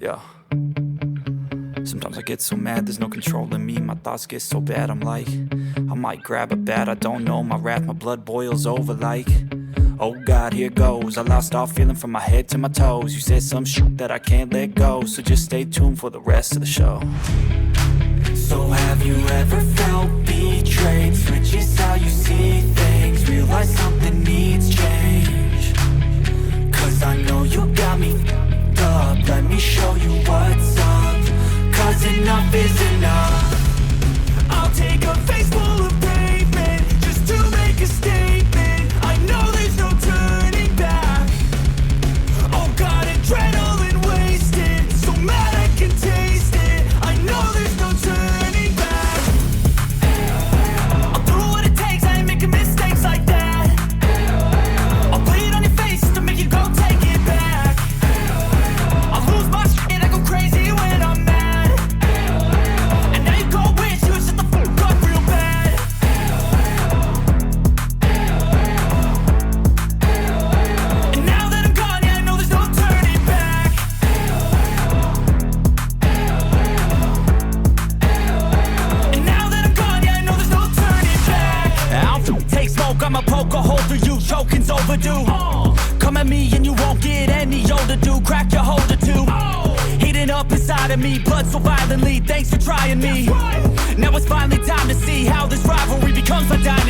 Yeah. Sometimes I get so mad, there's no controlling me. My thoughts get so bad, I'm like, I might grab a bat, I don't know. My wrath, my blood boils over like, oh God, here goes. I lost all feeling from my head to my toes. You said some shit that I can't let go, so just stay tuned for the rest of the show. So have you ever felt betrayed? Switches how you see things, realize something needs change. Cause I know you got me up, let me show you what's up. Cause enough is enough. I'll take a face full of pavement just to make a statement. I know there's no turning back. Oh God, adrenaline wasted, so mad I can taste it. I know there's no turning back. I'll do what it takes, I ain't making mistakes like that. I'll bleed on your face to make you go take it back. I'll lose my shit, I go crazy when I'm mad. And now you go wish you would shut the fuck up real bad. And now that I'm gone, yeah, I know there's no turning back. And now that I'm gone, yeah, I know there's no turning back. I'll take smoke, I'ma poke a hole through you, choking's overdue. Come at me and you won't get any older, dude. Crack your holder too. Heating up inside of me, blood so violently. Thanks for trying me. Now it's finally time to see how this rivalry becomes my dynasty.